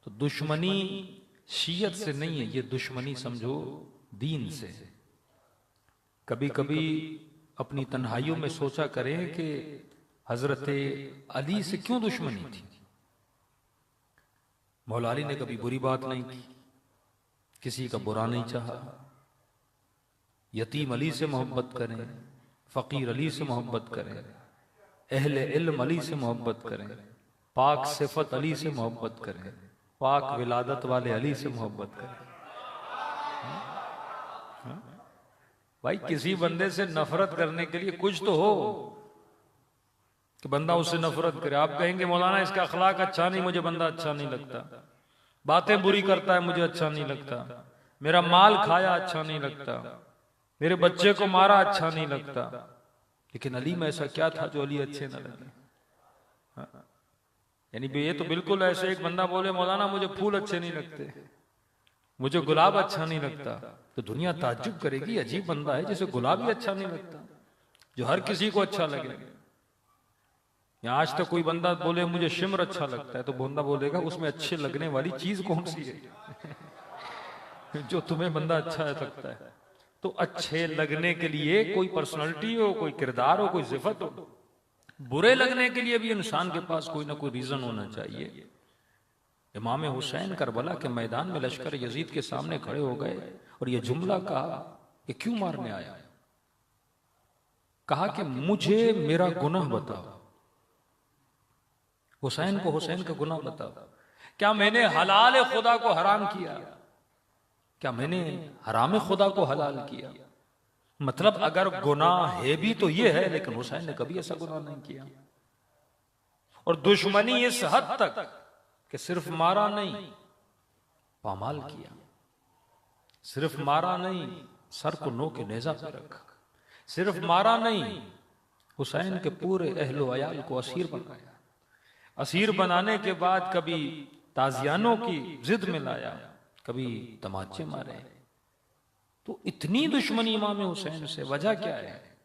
तो दुश्मनी शियत से नहीं है, ये दुश्मनी समझो दीन से। कभी कभी अपनी तन्हाइयों में सोचा करें कि हजरत अली से क्यों दुश्मनी थी। मौला अली ने कभी बुरी बात नहीं की, किसी का बुरा नहीं चाहा। यतीम अली से मोहब्बत करें, फकीर अली से मोहब्बत करें, अहले इल्म अली से मोहब्बत करें, पाक सिफत अली से मोहब्बत करें, पाक विलादत वाले अली से मोहब्बत करें। भाई किसी बंदे से नफरत करने के लिए कुछ तो हो कि बंदा उससे नफरत करे। आप कहेंगे मौलाना इसका अखलाक अच्छा नहीं, मुझे बंदा अच्छा नहीं लगता, बातें बुरी करता है, मुझे अच्छा नहीं लगता, मेरा माल खाया अच्छा नहीं लगता, मेरे बच्चे को मारा अच्छा नहीं लगता। लेकिन अली में ऐसा क्या था जो अली अच्छे न लगे? यानी ये तो बिल्कुल ऐसे एक बंदा बोले मौलाना मुझे फूल अच्छे नहीं लगते, मुझे गुलाब अच्छा नहीं लगता, तो दुनिया ताज्जुब करेगी अजीब बंदा है जिसे गुलाब ही अच्छा नहीं लगता, जो हर किसी को अच्छा लगे। या आज तक कोई बंदा बोले मुझे शिमर अच्छा लगता है, तो बंदा बोलेगा उसमें अच्छे लगने वाली चीज कौन सी है जो तुम्हें बंदा अच्छा लगता है। तो अच्छे लगने के लिए कोई पर्सनालिटी हो, कोई किरदार हो, कोई सिफत हो। बुरे लगने के लिए भी इंसान के पास कोई ना कोई रीजन होना चाहिए। इमाम हुसैन करबला के मैदान में लश्कर यजीद के सामने खड़े हो गए और यह जुमला कहा कि क्यों मारने आया? कहा कि मुझे मेरा गुनाह बताओ। हुसैन को हुसैन का गुनाह बताओ। क्या मैंने हलाल खुदा को हराम किया? क्या मैंने हराम खुदा को हलाल किया? मतलब अगर गुनाह है भी तो ये है, लेकिन हुसैन ने कभी ऐसा गुनाह नहीं किया। और दुश्मनी इस हद तक कि सिर्फ मारा नहीं, पामाल किया। सिर्फ मारा नहीं, सर को नो के नेजा पे रखा। सिर्फ मारा नहीं, हुसैन के पूरे अहलो अयाल को असीर बनाया। असीर बनाने के बाद कभी ताजियानों की जिद में लाया, कभी तमाचे मारे। तो इतनी दुश्मनी इमाम हुसैन से, वजह क्या है?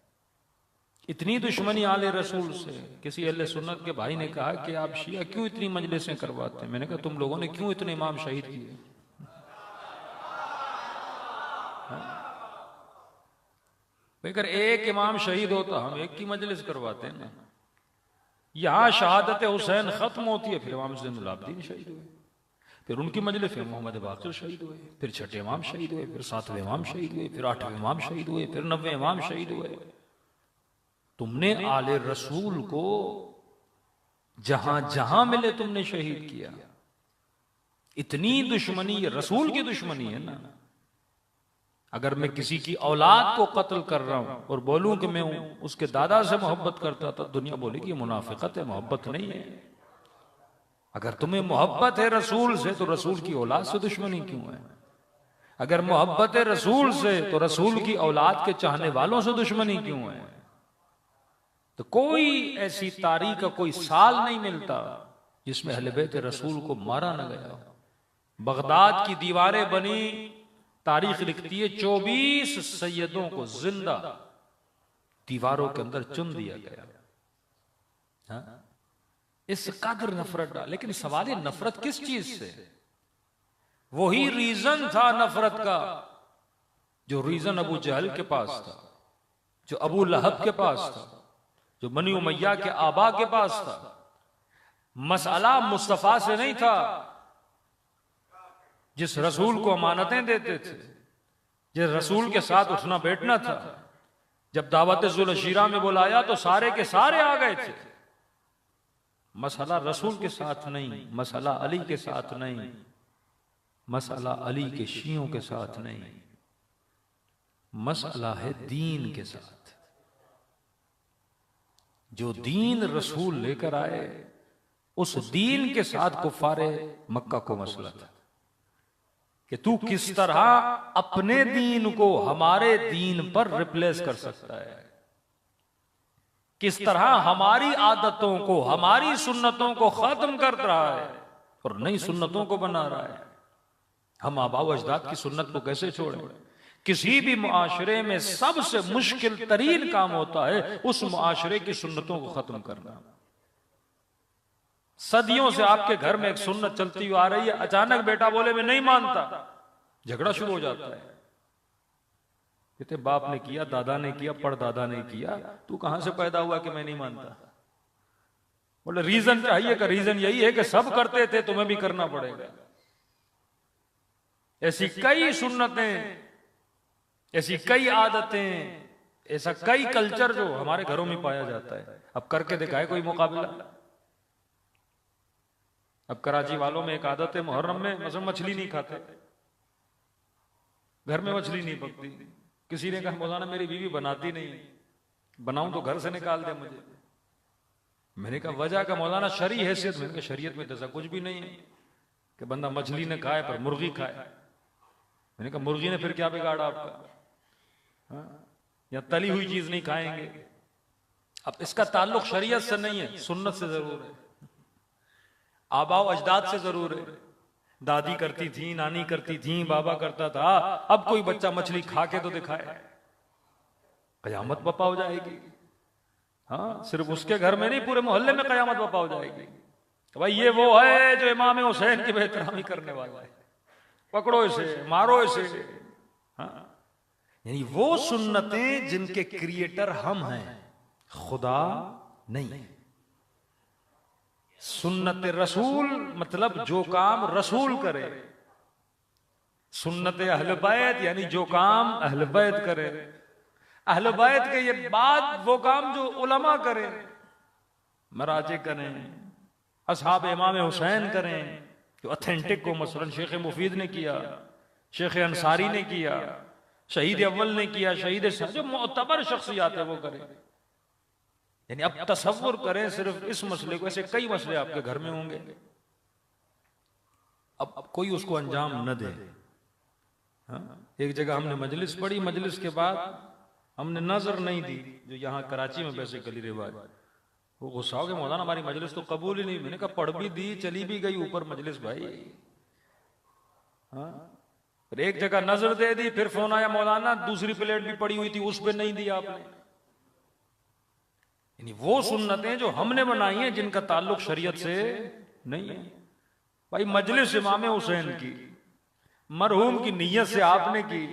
इतनी दुश्मनी आले रसूल से। किसी अहले सुन्नत के भाई ने कहा कि आप शिया क्यों इतनी मजलिसें करवाते हैं? मैंने कहा तुम लोगों ने क्यों इतने इमाम शहीद किए? अगर एक इमाम शहीद होता हम एक की मजलिस करवाते हैं ना। यहां शहादत हुसैन खत्म होती है, फिर इमाम ज़ैनुल आबिदीन शहीद हुए, फिर उनकी मजलिस में मोहम्मद बाक़िर शहीद हुए, फिर छठे इमाम शहीद हुए, फिर सातवें इमाम शहीद हुए, फिर आठवें इमाम शहीद हुए, फिर 90वें इमाम शहीद हुए। तुमने आले रसूल को जहां जहां मिले तुमने शहीद किया। इतनी दुश्मनी, ये रसूल की दुश्मनी है ना। अगर मैं किसी की औलाद को कत्ल कर रहा हूं और बोलूं कि मैं उसके दादा से मोहब्बत करता था, दुनिया बोलेगी मुनाफिकत है, मोहब्बत नहीं है। अगर तुम्हें मोहब्बत है रसूल से तो रसूल की औलाद से दुश्मनी क्यों है? अगर मोहब्बत है रसूल से तो रसूल की औलाद के चाहने वालों से दुश्मनी क्यों है? तो कोई ऐसी तारीख का कोई साल नहीं मिलता जिसमें अहले बैत रसूल को मारा न गया। बगदाद की दीवारें बनी, तारीख लिखती है 24 सैयदों को जिंदा दीवारों के अंदर चुन दिया गया। हाँ? इस कदर नफरत डाल। लेकिन सवाल है नफरत किस चीज से? वही रीजन था नफरत का जो रीजन अबू जहल के पास था, जो अबू लहब के पास था, जो बनी उमैया के आबा के पास था। मसला मुस्तफा से नहीं था, जिस रसूल को अमानतें देते थे, जिस रसूल के साथ उठना बैठना था। जब दावत ज़ुल-ए-शीरा में बुलाया तो सारे के सारे आ गए थे। मसला रसूल के साथ नहीं, मसला अली के साथ नहीं, मसला अली के शियों के साथ नहीं, मसला है दीन के साथ। जो दीन रसूल लेकर आए उस दीन के साथ कुफारे मक्का को मसला था कि तू किस तरह अपने दीन को हमारे दीन पर रिप्लेस कर सकता है, किस तरह हमारी आदतों को, हमारी सुन्नतों को खत्म कर रहा है और नई सुन्नतों को बना रहा है। हम आबा व अजदाद की सुन्नत को कैसे छोड़ें? किसी भी मुआशरे में सबसे मुश्किल तरीन काम होता है उस मुआशरे की सुन्नतों को खत्म करना। सदियों से आपके घर में एक सुन्नत चलती हुई आ रही है, अचानक बेटा बोले मैं नहीं मानता, झगड़ा शुरू हो जाता है। कहते बाप ने किया, दादा ने किया, परदादा ने किया, तू कहां से पैदा हुआ कि मैं नहीं मानता? बोले रीजन चाहिए का रीजन यही है कि सब करते थे, तुम्हें भी करना पड़ेगा। ऐसी कई सुन्नतें, ऐसी कई आदतें, ऐसा कई कल्चर जो हमारे घरों में पाया जाता है। अब करके दिखाए कोई मुकाबला। अब कराची वालों में एक आदत है, मुहर्रम में मतलब मछली नहीं खाते, घर में मछली नहीं पकती। किसी ने कहा मौलाना मेरी बीवी बनाती नहीं, बनाऊं तो घर से निकाल दे मुझे। मैंने कहा वजह का मौलाना शरी हैसियत, मैंने कहा शरीयत में तो ऐसा कुछ भी नहीं है कि बंदा मछली ने खाए पर मुर्गी खाए। मैंने कहा मुर्गी ने फिर क्या बिगाड़ा आपका? हाँ? या तली हुई चीज नहीं खाएंगे। अब इसका ताल्लुक शरीयत से नहीं है, सुन्नत से जरूर है, आबाओ अजदाद से जरूर है। दादी करती थी, नानी करती थी, बाबा करता था। अब कोई बच्चा मछली खा के तो दिखाए, कयामत बपा हो जाएगी। हाँ, सिर्फ उसके घर में नहीं, पूरे मोहल्ले में कयामत बपा हो जाएगी। तो भाई ये वो है जो इमाम हुसैन की बेहतरामी करने वाला है, पकड़ो इसे, मारो इसे। हाँ, यानी वो सुन्नतें जिनके क्रिएटर हम हैं, खुदा नहीं। सुन्नत रसूल मतलब जो काम रसूल करे, सुन्नत अहल बैत यानी जो काम अहल बैत करे, अहल बैत के ये बाद वो काम जो उलमा करे, मराजे करें, असहाब इमाम हुसैन करें, जो ऑथेंटिक को मसलन शेख मुफीद ने किया, शेख अंसारी ने किया, शहीद अव्वल ने किया, शहीद जो मोतबर शख्सियात है वो करें। यानी अब तसव्वुर करें सिर्फ इस मसले को, ऐसे कई मसले आपके घर में होंगे, अब कोई उसको अंजाम न दे। हाँ? एक जगह हमने मजलिस पढ़ी, मजलिस के बाद हमने नजर नहीं दी, जो यहाँ कराची में वैसे कली रिवाज, वो गुस्सा हो गया मौलाना हमारी मजलिस तो कबूल ही नहीं। मैंने कहा पढ़ भी दी, चली भी गई ऊपर मजलिस भाई। हाँ, फिर एक जगह नजर दे दी, फिर फोन आया मौलाना दूसरी प्लेट भी पड़ी हुई थी उस पर नहीं दी आपने। यानी वो सुन्नतें जो हमने बनाई हैं जिनका ताल्लुक शरीयत से नहीं है। भाई मजलिस इमाम हुसैन की, मरहूम की नीयत से आपने की,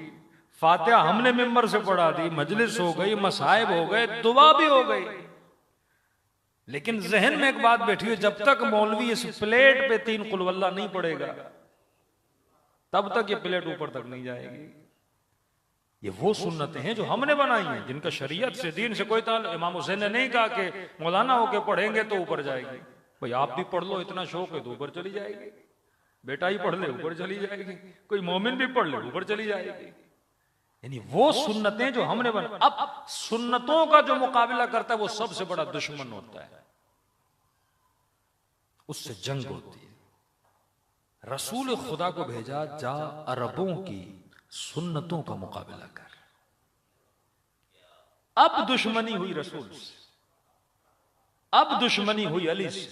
फातिहा हमने मिंबर से पढ़ा दी, मजलिस हो गई, मसाइब हो गए, दुआ भी हो गई। लेकिन जहन में एक बात बैठी हुई, जब तक मौलवी इस प्लेट पे 3 कुल वल्लाह नहीं पड़ेगा तब तक ये प्लेट ऊपर तक नहीं जाएगी। ये वो सुन्नतें हैं जो हमने बनाई हैं, जिनका शरीयत से, दीन से कोई ताल्लुक। इमाम हुसैन ने नहीं कहा कि मौलाना होके पढ़ेंगे तो ऊपर जाएगी। भाई आप भी पढ़ लो, इतना शौक है तो ऊपर चली जाएगी। बेटा ही पढ़ ले ऊपर चली जाएगी, कोई मोमिन भी पढ़ ले ऊपर चली जाएगी। यानी वो सुन्नतें जो हमने बनाई। अब सुन्नतों का जो मुकाबला करता है वो सबसे बड़ा दुश्मन होता है, उससे जंग होती है। रसूल खुदा को भेजा, जा अरबों की सुन्नतों का मुकाबला कर। अब दुश्मनी हुई रसूल से, अब दुश्मनी हुई अली से,